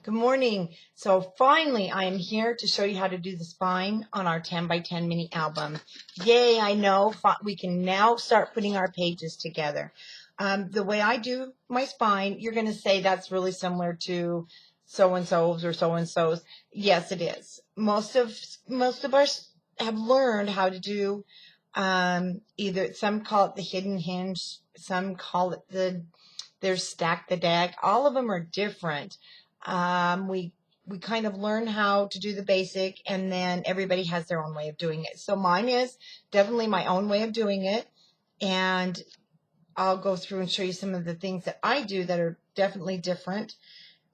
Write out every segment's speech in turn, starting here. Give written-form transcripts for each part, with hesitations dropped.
Good morning. So finally, I am here to show you how to do the spine on our 10 by 10 mini album. Yay, I know we can now start putting our pages together. The way I do my spine, you're going to say that's really similar to so-and-so's or so-and-so's. Yes, it is. Most of us have learned how to do either, some call it the hidden hinge, some call it there's stack the dag. All of them are different. We kind of learn how to do the basic, and then everybody has their own way of doing it. So mine is definitely my own way of doing it, and I'll go through and show you some of the things that I do that are definitely different.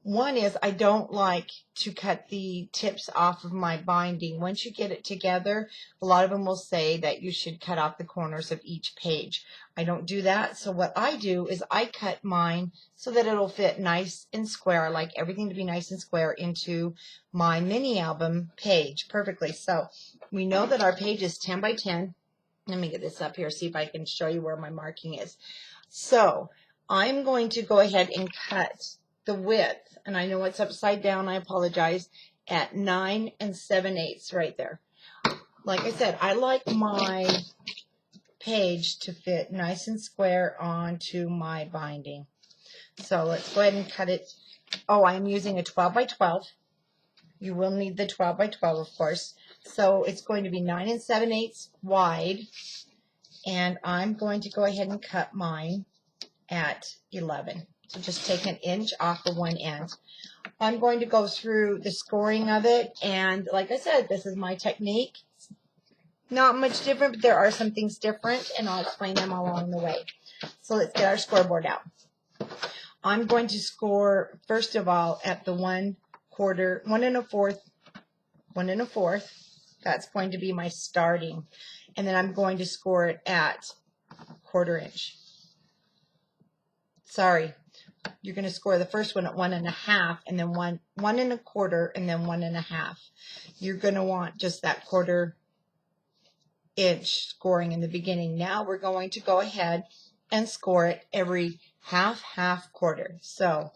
One is I don't like to cut the tips off of my binding. Once you get it together, a lot of them will say that you should cut off the corners of each page. I don't do that. So what I do is I cut mine so that it'll fit nice and square. I like everything to be nice and square into my mini album page perfectly. So we know that our page is 10 by 10. Let me get this up here, see if I can show you where my marking is. So I'm going to go ahead and cut the width, and I know it's upside down, I apologize, at 9 7/8 right there. Like I said, I like my page to fit nice and square onto my binding. So let's go ahead and cut it. Oh, I'm using a 12 by 12. You will need the 12 by 12, of course. So it's going to be 9 7/8 wide, and I'm going to go ahead and cut mine at 11. So just take an inch off of one end. I'm going to go through the scoring of it, and like I said, this is my technique. Not much different, but there are some things different, and I'll explain them along the way. So let's get our scoreboard out. I'm going to score, first of all, at the 1/4, 1 1/4, 1 1/4. That's going to be my starting. And then I'm going to score it at 1/4 inch. Sorry. You're going to score the first one at 1 1/2, and then 1 1/4, and then 1 1/2. You're going to want just that 1/4 inch scoring in the beginning. Now we're going to go ahead and score it every half quarter. So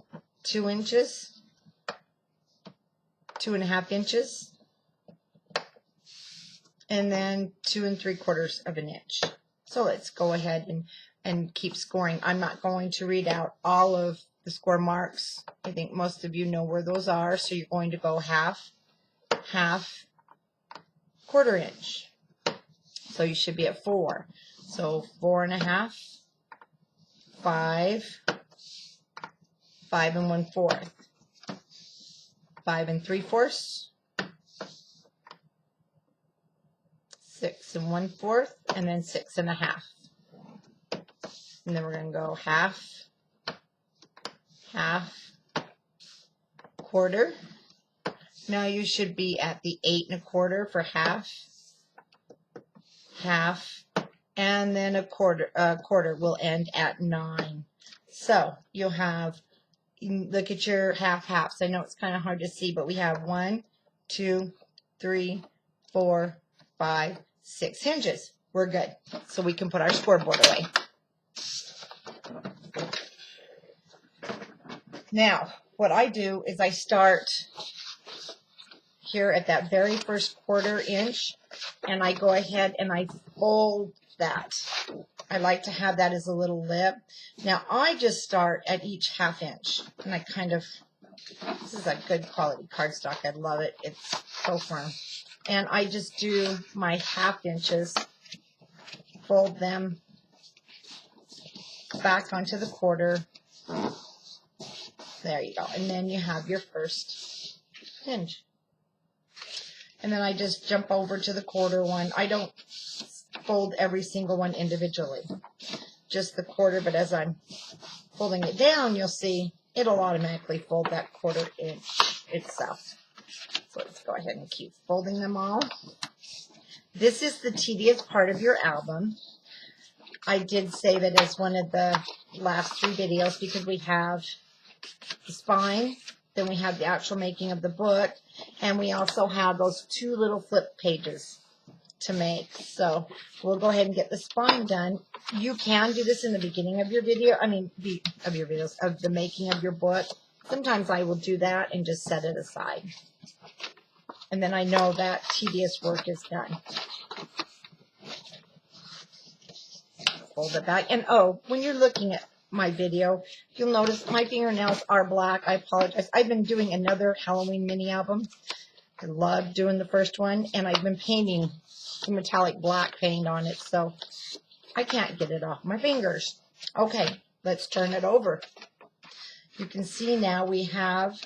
2 inches, 2 1/2 inches, and then 2 3/4 of an inch. So let's go ahead and keep scoring. I'm not going to read out all of the score marks. I think most of you know where those are. So you're going to go half, 1/4 inch. So you should be at 4. So 4 1/2, 5, 5 1/4, 5 3/4, 6 1/4, and then 6 1/2. And then we're going to go half, 1/4. Now you should be at the 8 1/4 for half, and then a quarter will end at 9. So you'll have, look at your halves. I know it's kind of hard to see, but we have 1, 2, 3, 4, 5, 6 hinges. We're good. So we can put our scoreboard away. Now, what I do is I start here at that very first 1/4 inch, and I go ahead and I fold that. I like to have that as a little lip. Now, I just start at each half inch, and I kind of, this is a good quality cardstock. I love it. It's so firm. And I just do my half inches, fold them back onto the 1/4. There you go. And then you have your first hinge. And then I just jump over to the 1/4 one. I don't fold every single one individually, just the 1/4, but as I'm folding it down, you'll see it'll automatically fold that 1/4 inch itself. So let's go ahead and keep folding them all. This is the tedious part of your album. I did save it as one of the last 3 videos because we have the spine, then we have the actual making of the book, and we also have those 2 little flip pages to make. So we'll go ahead and get the spine done. You can do this in the beginning of your video, of the making of your book. Sometimes I will do that and just set it aside. And then I know that tedious work is done. Fold it back. And oh, when you're looking at my video, you'll notice my fingernails are black. I apologize. I've been doing another Halloween mini album. I love doing the first one, and I've been painting the metallic black paint on it, so I can't get it off my fingers. Okay, let's turn it over. You can see now we have,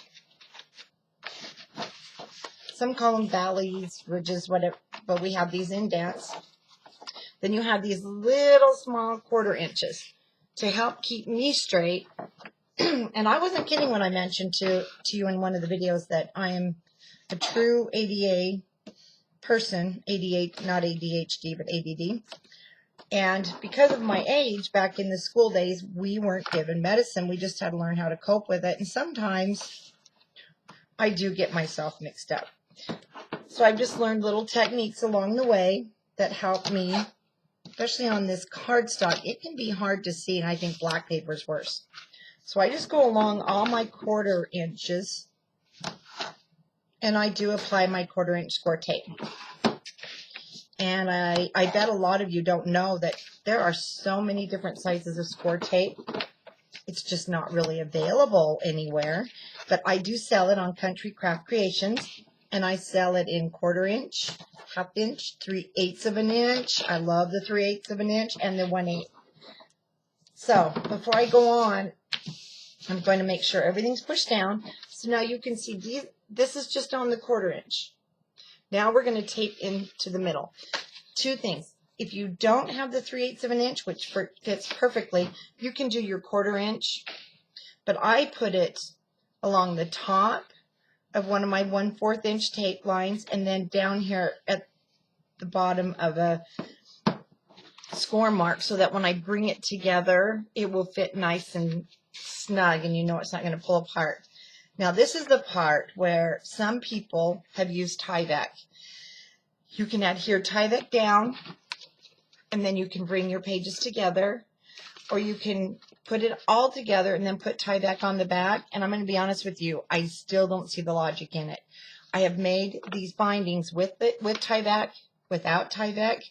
some call them valleys, ridges, whatever, but we have these indents. Then you have these little small 1/4 inches to help keep me straight. And I wasn't kidding when I mentioned to you in one of the videos that I am a true ADA person, ADA, not ADHD, but ADD. And because of my age, back in the school days, we weren't given medicine. We just had to learn how to cope with it. And sometimes I do get myself mixed up. So I've just learned little techniques along the way that help me, especially on this cardstock. It can be hard to see, and I think black paper is worse. So I just go along all my 1/4 inches, and I do apply my 1/4 inch score tape. And I bet a lot of you don't know that there are so many different sizes of score tape. It's just not really available anywhere. But I do sell it on Country Craft Creations, and I sell it in 1/4 inch, 1/2 inch, 3/8 of an inch. I love the 3/8 of an inch and the 1/8. So before I go on, I'm going to make sure everything's pushed down. So now you can see this is just on the 1/4 inch. Now we're going to tape into the middle. Two things. If you don't have the 3/8 of an inch, which fits perfectly, you can do your 1/4 inch. But I put it along the top of one of my 1/4 inch tape lines, and then down here at the bottom of a score mark, so that when I bring it together, it will fit nice and snug, and you know it's not going to pull apart. Now this is the part where some people have used Tyvek. You can adhere Tyvek down, and then you can bring your pages together, or you can put it all together and then put Tyvek on the back. And I'm going to be honest with you, I still don't see the logic in it. I have made these bindings with Tyvek, without Tyvek,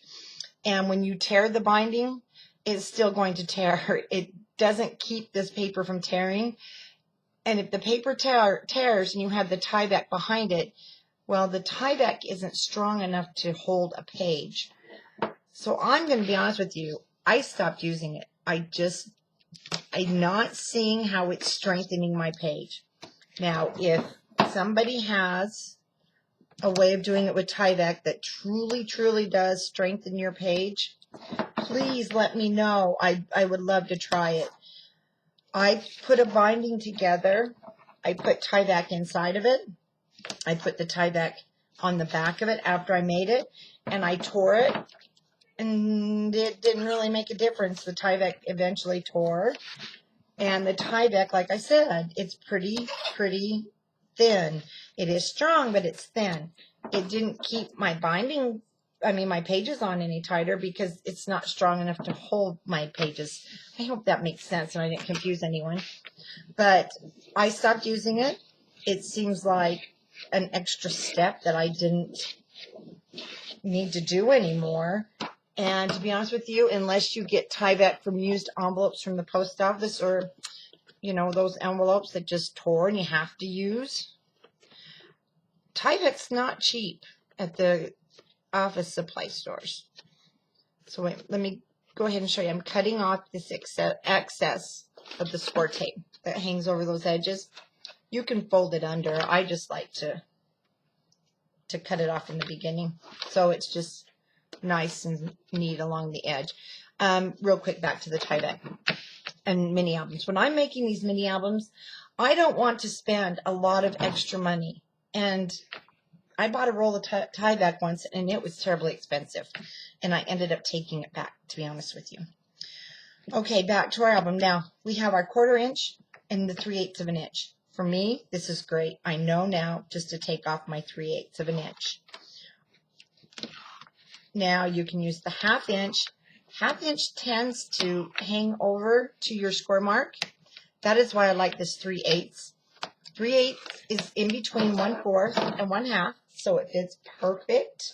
and when you tear the binding, it's still going to tear. It doesn't keep this paper from tearing. And if the paper tears and you have the Tyvek behind it, well, the Tyvek isn't strong enough to hold a page. So I'm going to be honest with you, I stopped using it. I'm not seeing how it's strengthening my page. Now, if somebody has a way of doing it with Tyvek that truly, truly does strengthen your page, please let me know. I would love to try it. I put a binding together. I put Tyvek inside of it. I put the Tyvek on the back of it after I made it, and I tore it, and it didn't really make a difference. The Tyvek eventually tore, and the Tyvek, like I said, it's pretty thin. It is strong, but it's thin. It didn't keep my binding, my pages on any tighter because it's not strong enough to hold my pages. I hope that makes sense and I didn't confuse anyone. But I stopped using it. It seems like an extra step that I didn't need to do anymore. And to be honest with you, unless you get Tyvek from used envelopes from the post office, or, those envelopes that just tore and you have to use, Tyvek's not cheap at the office supply stores. So wait, let me go ahead and show you. I'm cutting off this excess of the score tape that hangs over those edges. You can fold it under. I just like to cut it off in the beginning, so it's just nice and neat along the edge. Real quick, back to the Tyvek and mini albums. When I'm making these mini albums, I don't want to spend a lot of extra money. And I bought a roll of Tyvek once, and it was terribly expensive. And I ended up taking it back, to be honest with you. Okay, back to our album. Now, we have our 1/4 inch and the 3/8 of an inch. For me, this is great. I know now just to take off my 3/8 of an inch. Now, you can use the 1/2 inch. 1/2 inch tends to hang over to your score mark. That is why I like this 3/8. 3/8 is in between 1/4 and 1/2, so it fits perfect.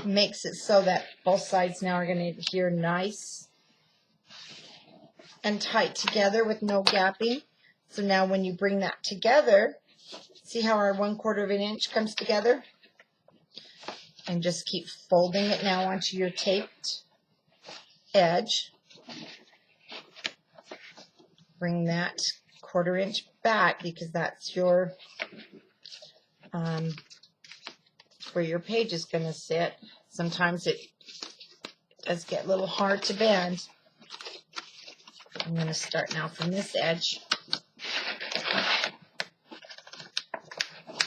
Makes it so that both sides now are going to adhere nice and tight together with no gapping. So now when you bring that together, see how our 1/4 of an inch comes together? And just keep folding it now onto your taped edge. Bring that 1/4 inch back because that's your where your page is going to sit. Sometimes it does get a little hard to bend. I'm going to start now from this edge.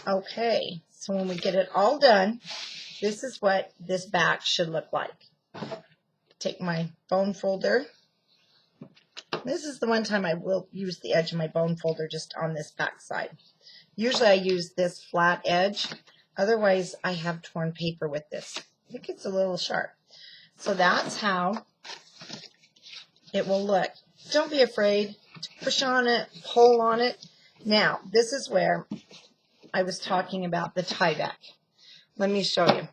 Okay, so when we get it all done, this is what this back should look like. Take my bone folder. This is the one time I will use the edge of my bone folder just on this back side. Usually I use this flat edge. Otherwise, I have torn paper with this. It gets a little sharp. So that's how it will look. Don't be afraid to push on it, pull on it. Now, this is where I was talking about the tie back. Let me show you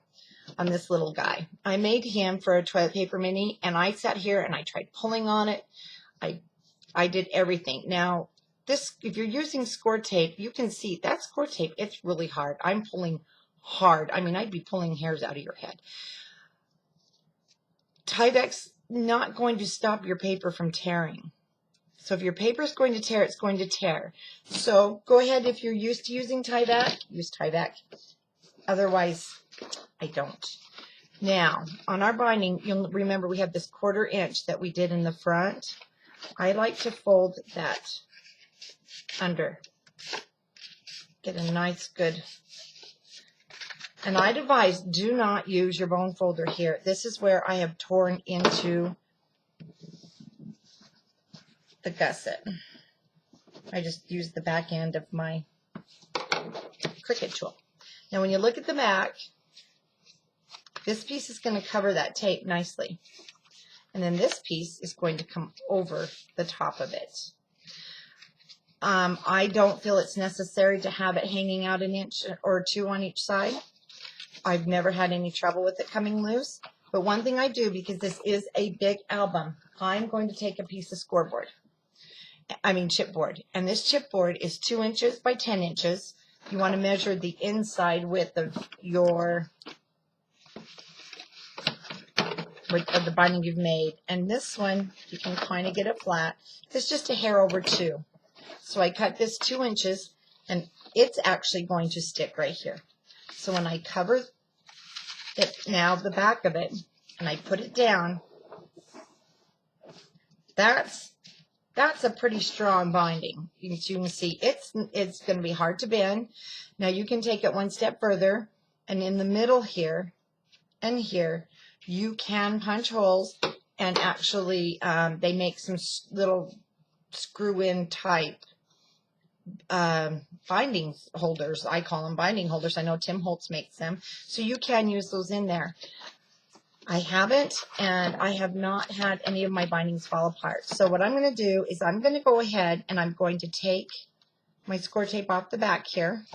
on this little guy. I made him for a toilet paper mini, and I sat here and I tried pulling on it. I did everything. Now, this, if you're using score tape, you can see that score tape, it's really hard. I'm pulling hard. I mean, I'd be pulling hairs out of your head. Tie back's not going to stop your paper from tearing. So if your paper is going to tear, it's going to tear. So go ahead, if you're used to using tie back, use tie back. Otherwise, I don't. Now, on our binding, you'll remember we have this 1/4 inch that we did in the front. I like to fold that under. Get a nice good, and I advise do not use your bone folder here. This is where I have torn into the gusset. I just used the back end of my Cricut tool. Now when you look at the back, this piece is going to cover that tape nicely. And then this piece is going to come over the top of it. I don't feel it's necessary to have it hanging out an inch or two on each side. I've never had any trouble with it coming loose. But one thing I do, because this is a big album, I'm going to take a piece of chipboard. And this chipboard is 2 inches by 10 inches. You want to measure the inside width of your of the binding you've made. And this one, you can kind of get it flat. It's just a hair over 2. So I cut this 2 inches, and it's actually going to stick right here. So when I cover it now, the back of it, and I put it down, that's a pretty strong binding. You can see it's going to be hard to bend. Now you can take it one step further, and in the middle here and here, you can punch holes, and actually they make some little screw-in type binding holders. I call them binding holders. I know Tim Holtz makes them. So you can use those in there. I haven't, and I have not had any of my bindings fall apart. So what I'm going to do is I'm going to go ahead and I'm going to take my score tape off the back here.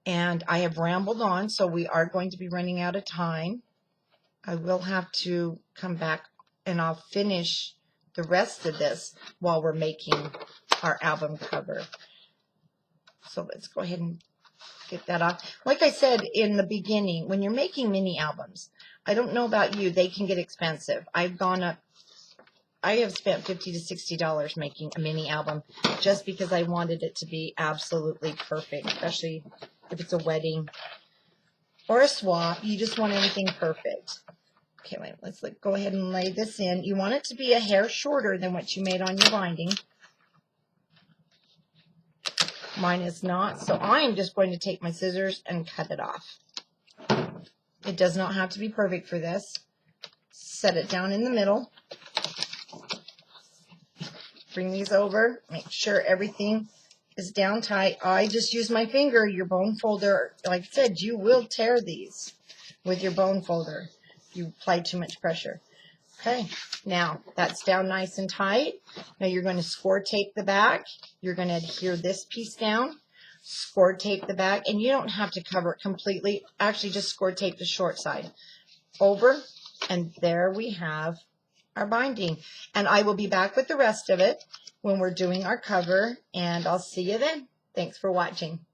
And I have rambled on, so we are going to be running out of time. I will have to come back and I'll finish the rest of this while we're making our album cover. So let's go ahead and get that off. Like I said in the beginning, when you're making mini albums, I don't know about you, they can get expensive. I have spent $50 to $60 making a mini album just because I wanted it to be absolutely perfect, especially if it's a wedding or a swap. You just want everything perfect. Okay, wait, let's go ahead and lay this in. You want it to be a hair shorter than what you made on your binding. Mine is not, so I'm just going to take my scissors and cut it off. It does not have to be perfect for this. Set it down in the middle. Bring these over. Make sure everything is down tight. I just use my finger. Your bone folder, like I said, you will tear these with your bone folder if you apply too much pressure. Okay, now that's down nice and tight. Now you're going to score tape the back. You're going to adhere this piece down, score tape the back, and you don't have to cover it completely. Actually, just score tape the short side over, and there we have our binding. And I will be back with the rest of it when we're doing our cover, and I'll see you then. Thanks for watching.